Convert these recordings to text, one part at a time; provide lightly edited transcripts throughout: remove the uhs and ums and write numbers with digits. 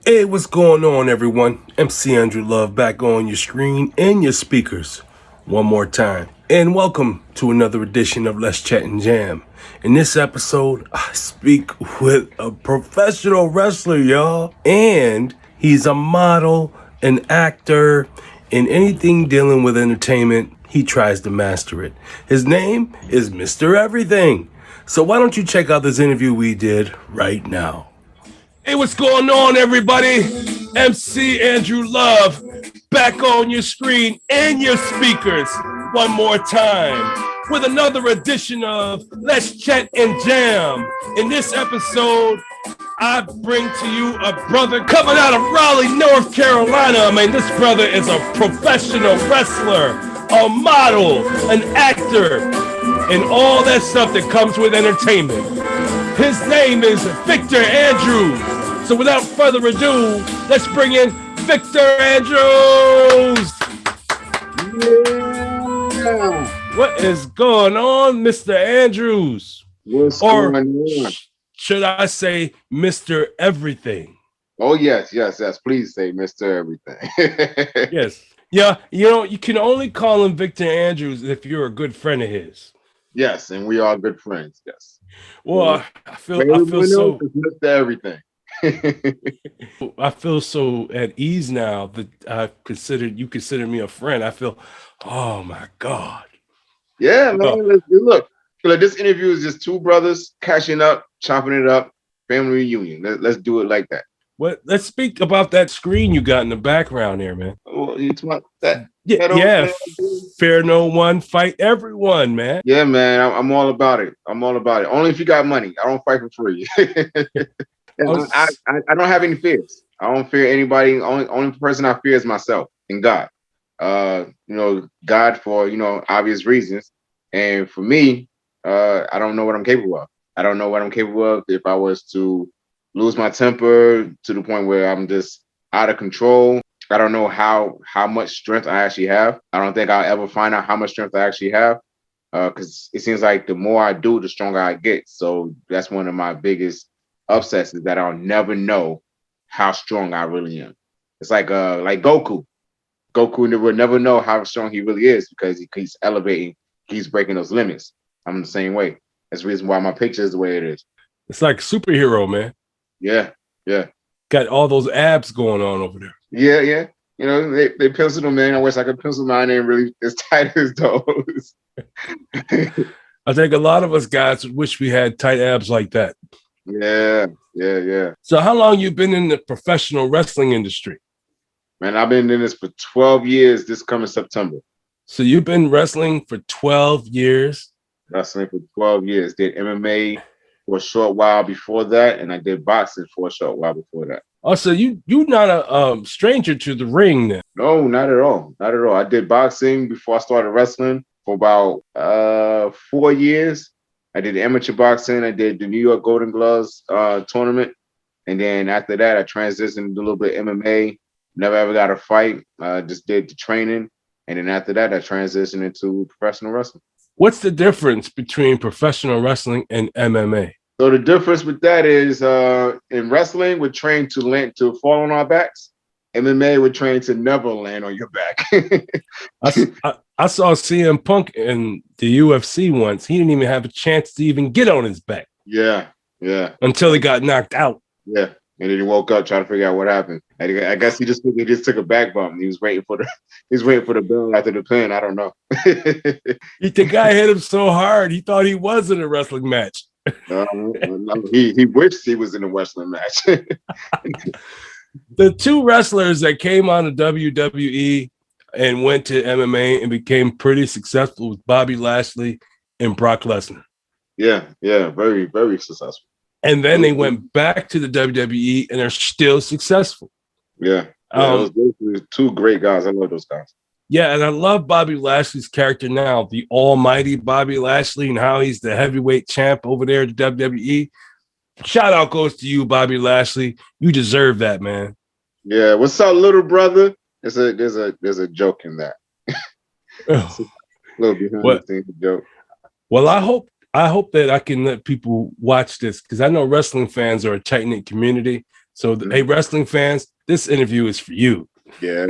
Hey, what's going on, everyone? MC Andrew Love back on your screen and your speakers one more time. And welcome to another edition of Let's Chat and Jam. In this episode, I speak with a professional wrestler, y'all. And he's a model, an actor, and anything dealing with entertainment, he tries to master it. His name is Mr. Everything. So why don't you check out this interview we did right now? Hey, what's going on, everybody? MC Andrew Love back on your screen and your speakers one more time with another edition of Let's Chat and Jam. In this episode, I bring to you a brother coming out of Raleigh, North Carolina. I mean, this brother is a professional wrestler, a model, an actor, and all that stuff that comes with entertainment. His name is Victor Andrews. So without further ado, let's bring in Victor Andrews. Yeah. What is going on, Mr. Andrews? What's going on? Should I say Mr. Everything? Oh, yes. Please say Mr. Everything. Yes. Yeah, you can only call him Victor Andrews if you're a good friend of his. Yes, and we are good friends. Yes. Well, I feel so Mr. Everything. I feel so at ease now that you consider me a friend. I feel, oh my God. Yeah, man. Look, this interview is just two brothers catching up, chopping it up, family reunion. Let's do it like that. Let's speak about that screen you got in the background there, man. Well, it's that. Yeah. Fear no one, fight everyone, man. Yeah, man. I'm all about it. Only if you got money. I don't fight for free. I don't have any fears. I don't fear anybody. Only person I fear is myself and God. God for obvious reasons. And for me, I don't know what I'm capable of. I don't know what I'm capable of if I was to lose my temper to the point where I'm just out of control. I don't know how much strength I actually have. I don't think I'll ever find out how much strength I actually have. Because it seems like the more I do, the stronger I get. So that's one of my biggest upsets, is that I'll never know how strong I really am. It's like Goku. Goku will never know how strong he really is because he keeps elevating, he's breaking those limits. I'm the same way. That's the reason why my picture is the way it is. It's like superhero, man. Yeah. Got all those abs going on over there. Yeah. They penciled them in. I wish I could pencil mine in really as tight as those. I think a lot of us guys wish we had tight abs like that. Yeah. So how long you been in the professional wrestling industry? Man, I've been in this for 12 years this coming September. So you've been wrestling for 12 years? Wrestling for 12 years. Did MMA for a short while before that, and I did boxing for a short while before that. Oh, so you're not a stranger to the ring then? No, not at all. I did boxing before I started wrestling for about 4 years. I did amateur boxing. I did the New York Golden Gloves tournament. And then after that, I transitioned to a little bit MMA. Never ever got a fight. Just did the training. And then after that, I transitioned into professional wrestling. What's the difference between professional wrestling and MMA? So the difference with that is in wrestling, we're trained to fall on our backs. MMA, we're trained to never land on your back. I saw CM Punk in the UFC once. He didn't even have a chance to even get on his back. Yeah. Until he got knocked out. Yeah. And then he woke up trying to figure out what happened. I guess he just took a back bump. He was waiting for the bell after the pin. I don't know. The guy hit him so hard he thought he was in a wrestling match. He wished he was in a wrestling match. The two wrestlers that came on the WWE and went to MMA and became pretty successful was Bobby Lashley and Brock Lesnar. Yeah, very, very successful. And then they went back to the WWE and they're still successful. Yeah, those two great guys. I love those guys. Yeah, and I love Bobby Lashley's character now, the almighty Bobby Lashley, and how he's the heavyweight champ over there at the WWE. Shout out goes to you, Bobby Lashley. You deserve that, man. Yeah, what's up, little brother? There's a joke in that. A little behind the scenes joke. Well, I hope that I can let people watch this because I know wrestling fans are a tight-knit community. So, hey, wrestling fans, this interview is for you. Yeah.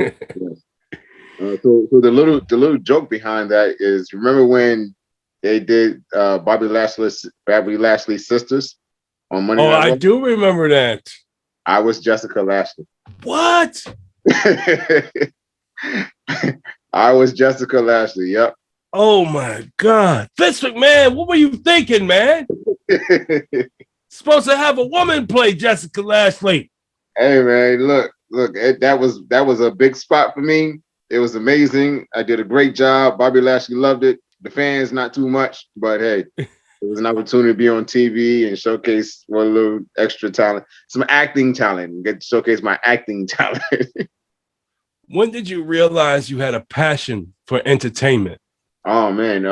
So the little joke behind that is, remember when they did Bobby Lashley's sisters on Monday Night Raw? I do remember that. I was Jessica Lashley. What? I was Jessica Lashley. Yep. Oh my God, Vince McMahon, what were you thinking, man? Supposed to have a woman play Jessica Lashley. Hey man, look, that was a big spot for me. It was amazing. I did a great job. Bobby Lashley loved it. The fans, not too much, but hey, it was an opportunity to be on TV and showcase one little extra talent, some acting talent, get to showcase my acting talent. When did you realize you had a passion for entertainment? Oh man,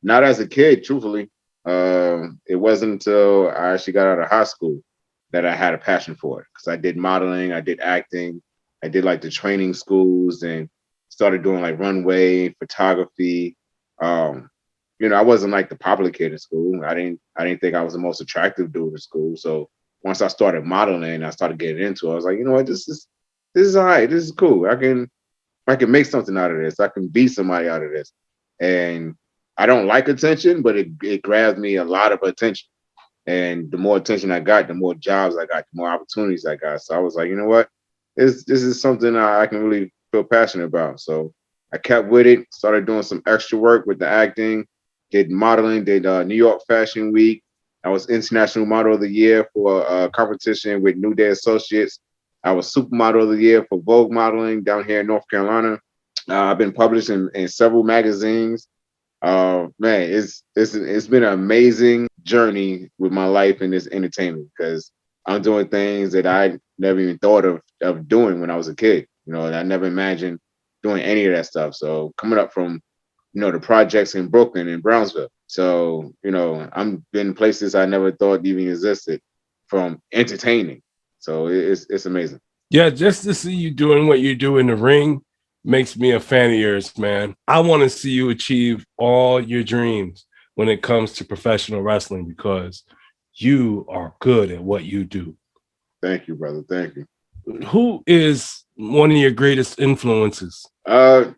not as a kid, truthfully. It wasn't until I actually got out of high school that I had a passion for it, because I did modeling, I did acting, I did like the training schools, and started doing like runway photography. I wasn't like the popular kid in school. I didn't think I was the most attractive dude in school. So once I started modeling, I started getting into it. I was like, you know what, this is all right. This is cool. I can make something out of this. I can be somebody out of this. And I don't like attention, but it grabs me a lot of attention. And the more attention I got, the more jobs I got, the more opportunities I got. So I was like, you know what? This is something I can really feel passionate about. So I kept with it, started doing some extra work with the acting, did modeling, did New York Fashion Week. I was International Model of the Year for a competition with New Day Associates. I was Supermodel of the Year for Vogue Modeling down here in North Carolina. I've been published in several magazines. Man, it's been an amazing journey with my life in this entertainment, because I'm doing things that I never even thought of doing when I was a kid. And I never imagined doing any of that stuff. So coming up from, the projects in Brooklyn and Brownsville. So, I'm been places I never thought even existed from entertaining. So it's amazing. Yeah, just to see you doing what you do in the ring makes me a fan of yours, man. I want to see you achieve all your dreams when it comes to professional wrestling, because you are good at what you do. Thank you, brother. Thank you. Who is one of your greatest influences? As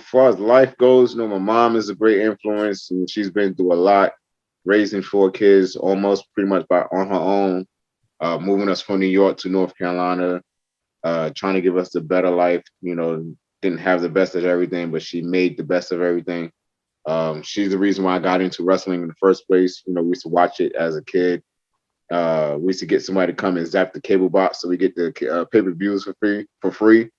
far as life goes, my mom is a great influence, and she's been through a lot, raising 4 kids almost pretty much on her own, moving us from New York to North Carolina, trying to give us a better life. Didn't have the best of everything, but she made the best of everything. She's the reason why I got into wrestling in the first place. We used to watch it as a kid. We used to get somebody to come and zap the cable box so we get the pay-per-views for free.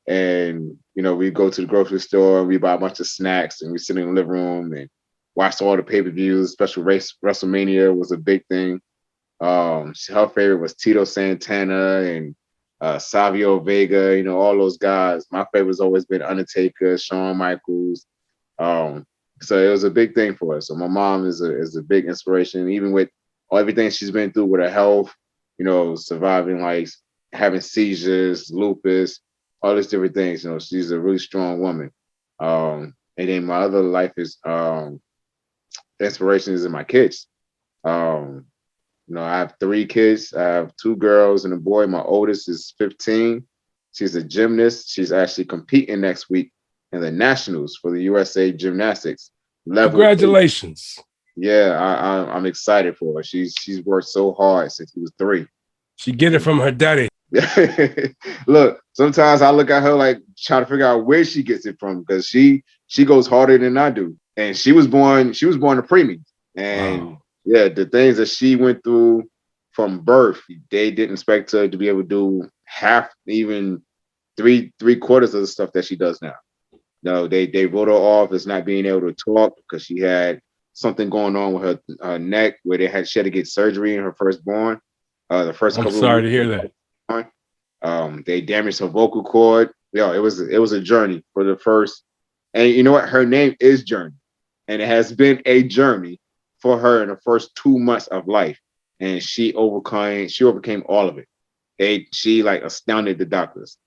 And, we go to the grocery store, we buy a bunch of snacks, and we sit in the living room and watch all the pay-per-views. Special Race WrestleMania was a big thing. Her favorite was Tito Santana and Savio Vega, all those guys. My favorite's always been Undertaker, Shawn Michaels. So it was a big thing for us. So my mom is a big inspiration, even with everything she's been through with her health, surviving, like having seizures, lupus, all these different things. She's a really strong woman. And then my other life is inspiration is in my kids. I have 3 kids. I have 2 girls and a boy. My oldest is 15. She's a gymnast. She's actually competing next week in the nationals for the USA gymnastics level. Congratulations. 8. Yeah, I'm excited for her. She's worked so hard since she was 3. She get it from her daddy. Look, sometimes I look at her like trying to figure out where she gets it from, because she goes harder than I do. And she was born a preemie. And wow. Yeah, the things that she went through from birth, they didn't expect her to be able to do half, even three quarters of the stuff that she does now. No, they wrote her off as not being able to talk because she had something going on with her neck where she had to get surgery in her firstborn. The first I'm couple. Sorry to hear that. They damaged her vocal cord. It was a journey for the first. And you know what? Her name is Journey, and it has been a journey for her in the first 2 months of life, and she overcame all of it. She like astounded the doctors.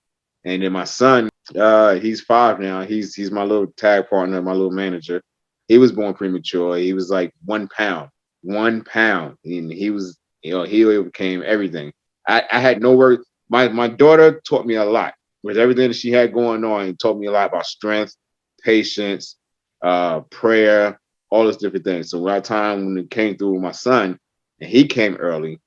And then my son, he's 5 now. He's my little tag partner, my little manager. He was born premature. He was like 1 pound, and he was, he overcame everything. I had no words. My daughter taught me a lot with everything that she had going on. It taught me a lot about strength, patience, prayer, all those different things. So by the time when it came through with my son, and he came early,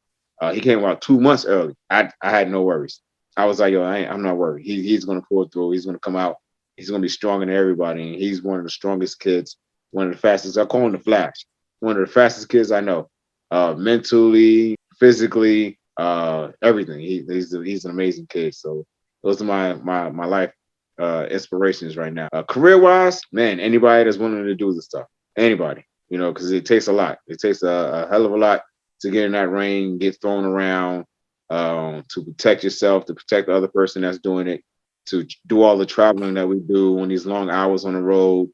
he came about 2 months early. I had no worries. I was like, yo, I'm not worried. He's gonna pull through. He's gonna come out. He's gonna be stronger than everybody. And he's one of the strongest kids, one of the fastest. I call him the Flash. One of the fastest kids I know. Mentally, physically, everything. He's an amazing kid. So those are my life inspirations right now. Career wise, man, anybody that's willing to do this stuff, anybody, because it takes a lot. It takes a hell of a lot to get in that ring, get thrown around, to protect yourself, to protect the other person that's doing it, to do all the traveling that we do on these long hours on the road,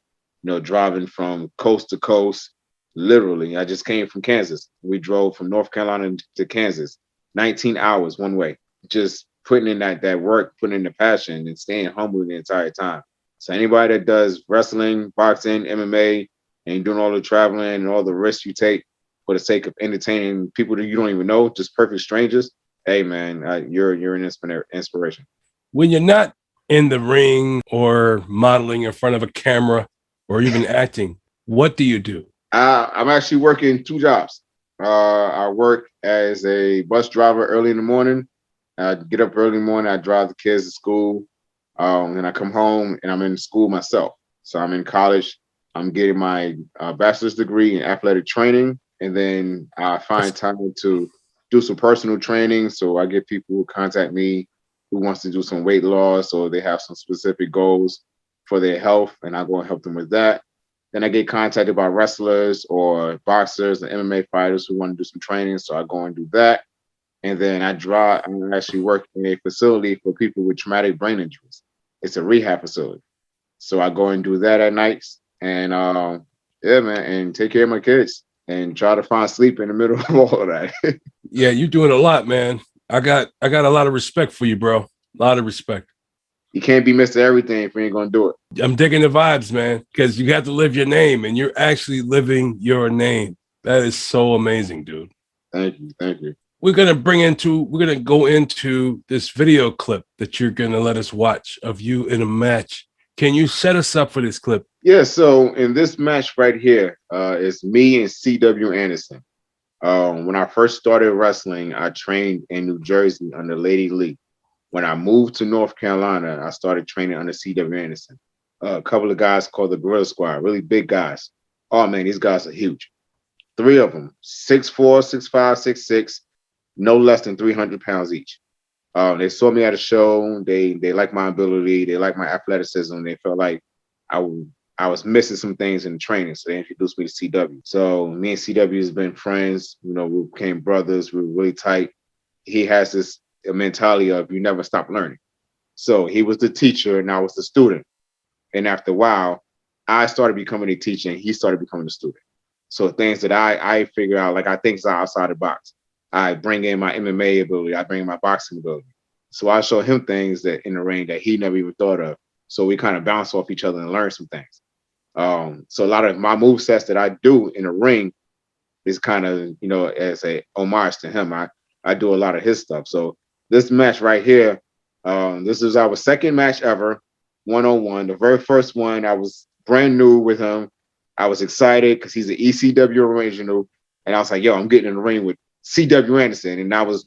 driving from coast to coast. Literally, I just came from Kansas. We drove from North Carolina to Kansas, 19 hours one way, just putting in that work, putting in the passion and staying humble the entire time. So anybody that does wrestling, boxing, MMA, and doing all the traveling and all the risks you take for the sake of entertaining people that you don't even know, just perfect strangers, hey man, you're an inspiration. When you're not in the ring or modeling in front of a camera or even acting, what do you do? I'm actually working 2 jobs. I work as a bus driver early in the morning. I get up early in the morning. I drive the kids to school. And I come home and I'm in school myself. So I'm in college. I'm getting my bachelor's degree in athletic training. And then I find time to do some personal training. So I get people who contact me who wants to do some weight loss or they have some specific goals for their health. And I go and help them with that. Then I get contacted by wrestlers or boxers and MMA fighters who want to do some training. So I go and do that. And then I actually work in a facility for people with traumatic brain injuries. It's a rehab facility. So I go and do that at nights and yeah, man, and take care of my kids and try to find sleep in the middle of all of that. Yeah, you're doing a lot, man. I got a lot of respect for you, bro. A lot of respect. You can't be Mr. Everything if you ain't gonna do it. I'm digging the vibes, man, because you got to live your name and you're actually living your name. That is so amazing, dude. Thank you. Thank you. We're going to go into this video clip that you're going to let us watch of you in a match. Can you set us up for this clip? Yeah, so in this match right here, it's me and C.W. Anderson. When I first started wrestling, I trained in New Jersey under Lady Lee. When I moved to North Carolina, I started training under C.W. Anderson. A couple of guys called the Gorilla Squad, really big guys. Oh, man, these guys are huge. 3 of them, 6'4", 6'5", 6'6", no less than 300 pounds each. They saw me at a show. They liked my ability. They liked my athleticism. They felt like I was missing some things in the training, so they introduced me to CW. So me and CW has been friends. We became brothers. We were really tight. He has this mentality of you never stop learning. So he was the teacher and I was the student. And after a while, I started becoming a teacher and he started becoming a student. So things that I figure out, like I think is outside the box. I bring in my MMA ability. I bring in my boxing ability. So I show him things that in the ring that he never even thought of. So we kind of bounce off each other and learn some things. So a lot of my move sets that I do in the ring is kind of, as a homage to him. I do a lot of his stuff. So this match right here, this is our second match ever, 1-on-1. The very first one, I was brand new with him. I was excited because he's an ECW original. And I was like, yo, I'm getting in the ring with C.W. Anderson. And I was,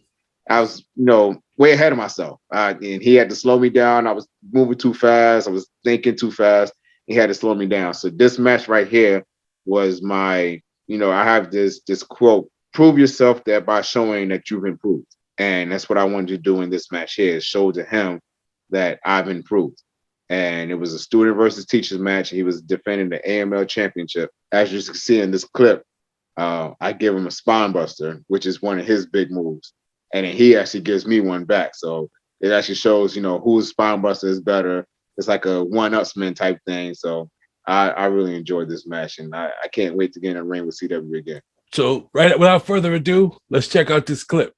way ahead of myself. And he had to slow me down. I was moving too fast. I was thinking too fast. He had to slow me down. So this match right here was my, I have this quote, prove yourself that by showing that you've improved. And that's what I wanted to do in this match here, is show to him that I've improved. And it was a student versus teacher's match. He was defending the AML championship. As you can see in this clip, I give him a spine buster, which is one of his big moves. And then he actually gives me one back. So it actually shows, whose spine buster is better. It's like a one-upsman type thing. So I really enjoyed this match, and I can't wait to get in the ring with CW again. So right, without further ado, let's check out this clip.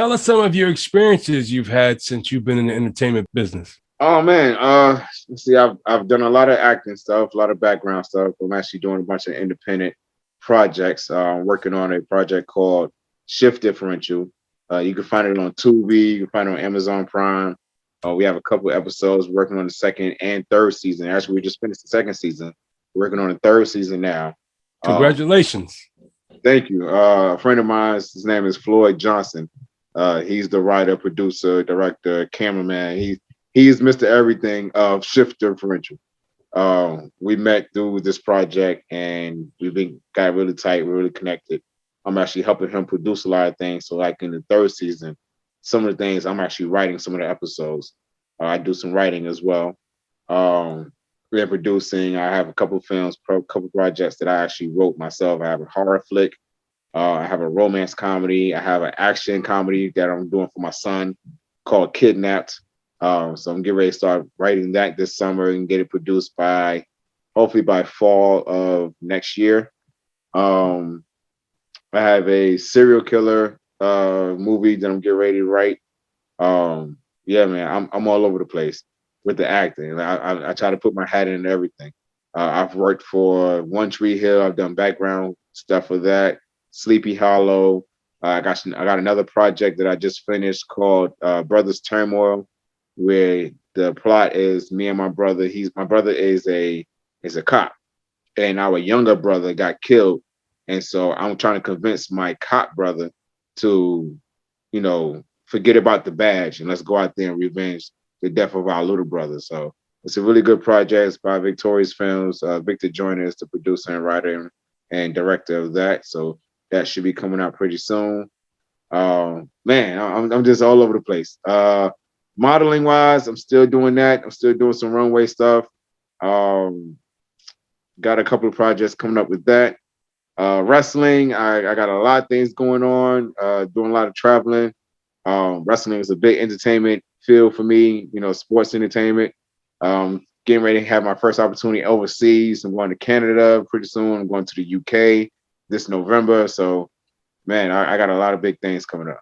Tell us some of your experiences you've had since you've been in the entertainment business. Oh man, let's see, I've done a lot of acting stuff, a lot of background stuff. I'm actually doing a bunch of independent projects. Working on a project called Shift Differential. You can find it on Tubi, you can find it on Amazon Prime. We have a couple episodes working on the second and third season. Actually, we just finished the second season. We're working on the third season now. Congratulations. Thank you. A friend of mine, his name is Floyd Johnson. He's the writer, producer, director, cameraman. He's Mr. Everything of Shift Differential. We met through this project and got really tight, really connected. I'm actually helping him produce a lot of things. So like in the third season, some of the things I'm actually writing some of the episodes. I do some writing as well. We're producing. I have a couple of films, couple of projects that I actually wrote myself. I have a horror flick. I have a romance comedy. I have an action comedy that I'm doing for my son called Kidnapped. So I'm getting ready to start writing that this summer and get it produced hopefully by fall of next year. I have a serial killer movie that I'm getting ready to write. Yeah, man, I'm all over the place with the acting. I try to put my hat in everything. I've worked for One Tree Hill. I've done background stuff for that. Sleepy Hollow. I got another project that I just finished called Brothers Turmoil, where the plot is me and my brother. My brother is a cop, and our younger brother got killed, and so I'm trying to convince my cop brother to, forget about the badge and let's go out there and revenge the death of our little brother. So it's a really good project. It's by Victorious Films. Victor Joyner is the producer and writer and director of that. So that should be coming out pretty soon. Man, I'm just all over the place. Modeling wise, I'm still doing that. I'm still doing some runway stuff. Got a couple of projects coming up with that. Wrestling, I got a lot of things going on. Doing a lot of traveling. Wrestling is a big entertainment field for me. Sports entertainment. Getting ready to have my first opportunity overseas. I'm going to Canada pretty soon. I'm going to the UK this November. So, man, I got a lot of big things coming up.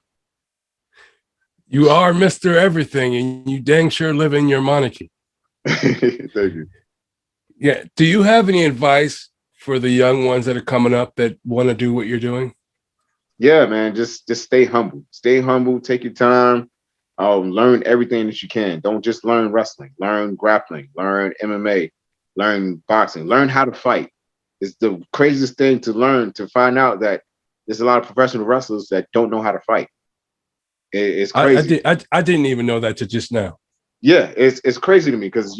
You are Mr. Everything, and you dang sure live in your monarchy. Thank you. Yeah. Do you have any advice for the young ones that are coming up that want to do what you're doing? Yeah, man, just stay humble. Stay humble. Take your time. Learn everything that you can. Don't just learn wrestling. Learn grappling. Learn MMA. Learn boxing. Learn how to fight. It's the craziest thing to learn, to find out that there's a lot of professional wrestlers that don't know how to fight. It's crazy. I didn't even know that till just now. Yeah, it's crazy to me because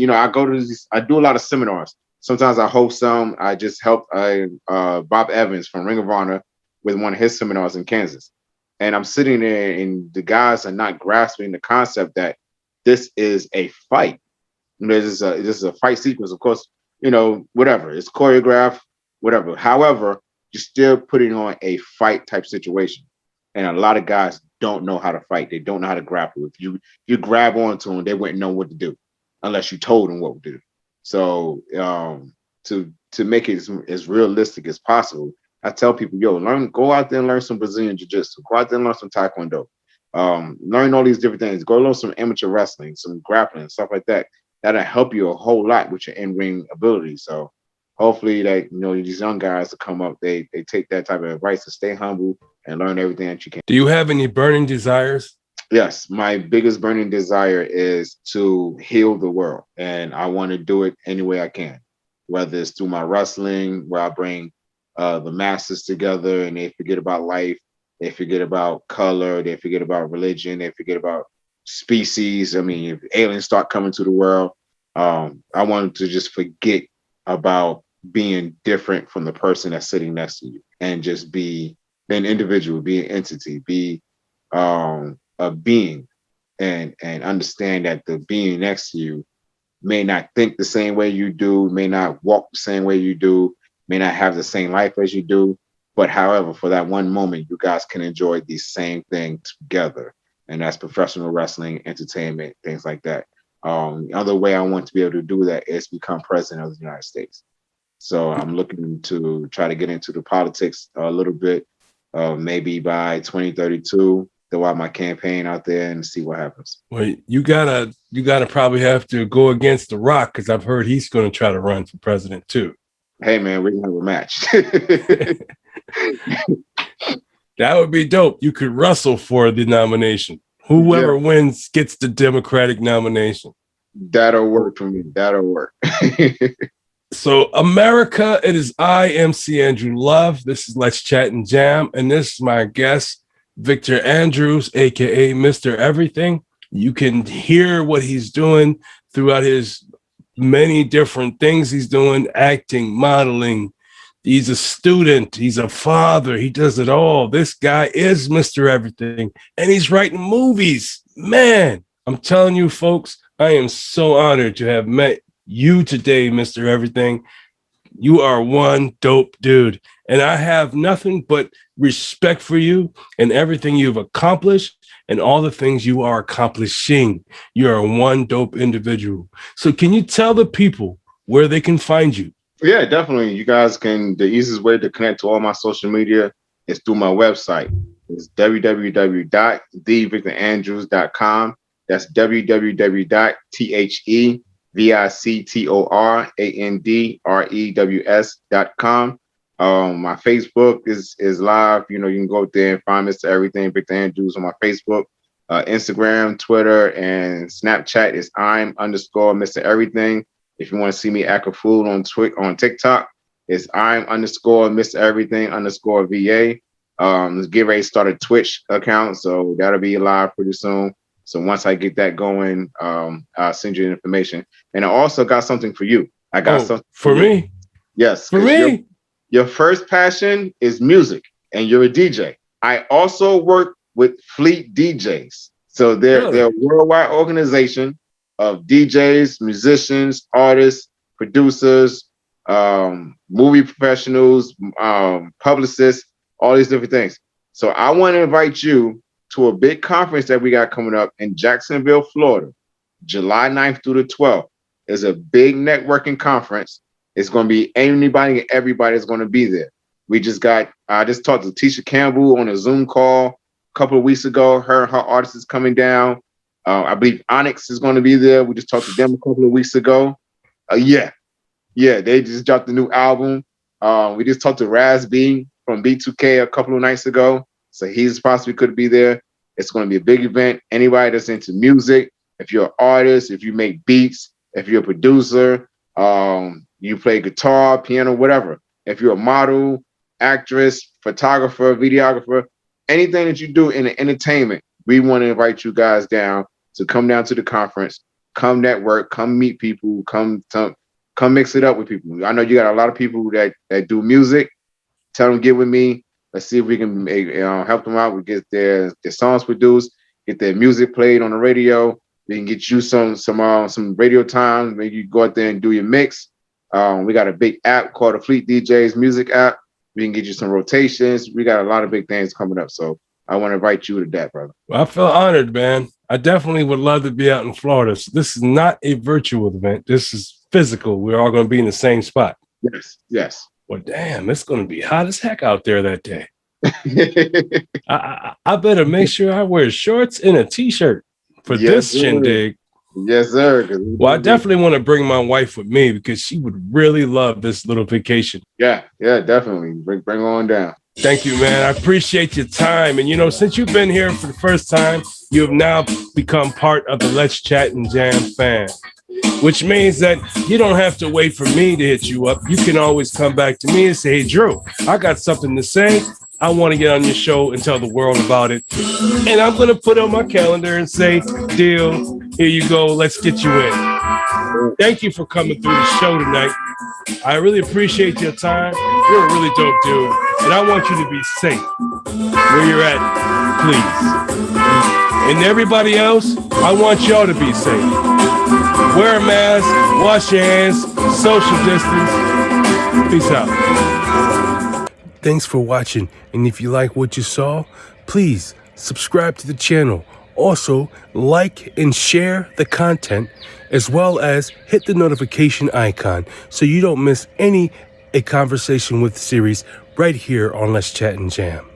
I do a lot of seminars. Sometimes I host some. I just helped Bob Evans from Ring of Honor with one of his seminars in Kansas. And I'm sitting there and the guys are not grasping the concept that this is a fight. This is a fight sequence. Of course, whatever. It's choreographed, whatever. However, you're still putting on a fight type situation. And a lot of guys don't know how to fight. They don't know how to grapple. If you grab onto them, they wouldn't know what to do unless you told them what to do. So to make it as realistic as possible, I tell people, go out there and learn some Brazilian Jiu-Jitsu. Go out there and learn some Taekwondo. Learn all these different things. Go learn some amateur wrestling, some grappling, stuff like that. That'll help you a whole lot with your in-ring ability. So hopefully that, these young guys that come up, they take that type of advice to stay humble and learn everything that you can. Do you have any burning desires? Yes, my biggest burning desire is to heal the world. And I want to do it any way I can, whether it's through my wrestling, where I bring the masses together and they forget about life, they forget about color, they forget about religion, they forget about species. I mean, if aliens start coming to the world, I want to just forget about being different from the person that's sitting next to you and just be an individual, be an entity, be a being, and understand that the being next to you may not think the same way you do, may not walk the same way you do, may not have the same life as you do, but however, for that one moment, you guys can enjoy the same thing together. And that's professional wrestling, entertainment, things like that. The other way I want to be able to do that is become president of the United States. So I'm looking to try to get into the politics a little bit, maybe by 2032. throw out my campaign out there and see what happens. Well, you gotta probably have to go against The Rock, because I've heard he's going to try to run for president too. Hey man, we're gonna have a match. That would be dope. You could wrestle for the nomination. Whoever wins gets the Democratic nomination. That'll work for me. That'll work. So, America, it is I, MC Andrew Love. This is Let's Chat and Jam. And this is my guest, Victor Andrews, aka Mr. Everything. You can hear what he's doing throughout his many different things he's doing: acting, modeling. He's a student, he's a father, he does it all. This guy is Mr. Everything, and he's writing movies. Man, I'm telling you, folks, I am so honored to have met you today, Mr. Everything. You are one dope dude, and I have nothing but respect for you and everything you've accomplished and all the things you are accomplishing. You are one dope individual. So can you tell the people where they can find you? Yeah, definitely. You guys can, the easiest way to connect to all my social media is through my website. It's www.thevictorandrews.com. That's www.thevictorandrews.com. My Facebook is live. You know, you can go there and find Mr. Everything, Victor Andrews, on my Facebook. Instagram, Twitter, and Snapchat is I'm_Mr. Everything. If you want to see me act a fool on TikTok, it's I'm_Mr. Everything_VA. Let's get ready to start a Twitch account, so that'll be live pretty soon. So once I get that going, I'll send you the information. And I also got something for you. I got something for me. Yes, for me. Your first passion is music, and you're a DJ. I also work with Fleet DJs, so they're a worldwide organization of DJs, musicians, artists, producers, movie professionals, publicists, all these different things. So I want to invite you to a big conference that we got coming up in Jacksonville, Florida, July 9th through the 12th. It's a big networking conference. It's going to be anybody and everybody is going to be there. I just talked to Tisha Campbell on a Zoom call a couple of weeks ago. Her artist is coming down. I believe Onyx is going to be there. We just talked to them a couple of weeks ago. They just dropped the new album. We just talked to Raz B from B2K a couple of nights ago. So he's possibly could be there. It's going to be a big event. Anybody that's into music, if you're an artist, if you make beats, if you're a producer, you play guitar, piano, whatever. If you're a model, actress, photographer, videographer, anything that you do in the entertainment, we want to invite you guys down to come down to the conference, come network, come meet people, come mix it up with people. I know you got a lot of people that do music. Tell them, get with me. Let's see if we can help them out. We get their songs produced, get their music played on the radio. We can get you some radio time. Maybe you go out there and do your mix. We got a big app called the Fleet DJs Music app. We can get you some rotations. We got a lot of big things coming up. So I want to invite you to that, brother. Well, I feel honored, man. I definitely would love to be out in Florida. So this is not a virtual event. This is physical. We're all going to be in the same spot. Yes. Well, damn, it's going to be hot as heck out there that day. I better make sure I wear shorts and a T-shirt for this shindig. Yes, sir. Well, I definitely want to bring my wife with me because she would really love this little vacation. Yeah, definitely. Bring her on down. Thank you, man. I appreciate your time. And, since you've been here for the first time, you have now become part of the Let's Chat and Jam fan, which means that you don't have to wait for me to hit you up. You can always come back to me and say, hey, Drew, I got something to say. I want to get on your show and tell the world about it. And I'm going to put on my calendar and say, deal, here you go. Let's get you in. Thank you for coming through the show tonight. I really appreciate your time. You're a really dope dude. And I want you to be safe where you're at, please. And everybody else, I want y'all to be safe. Wear a mask, wash your hands, social distance. Peace out. Thanks for watching. And if you like what you saw, please subscribe to the channel. Also, like and share the content, as well as hit the notification icon so you don't miss a conversation with series right here on Let's Chat and Jam.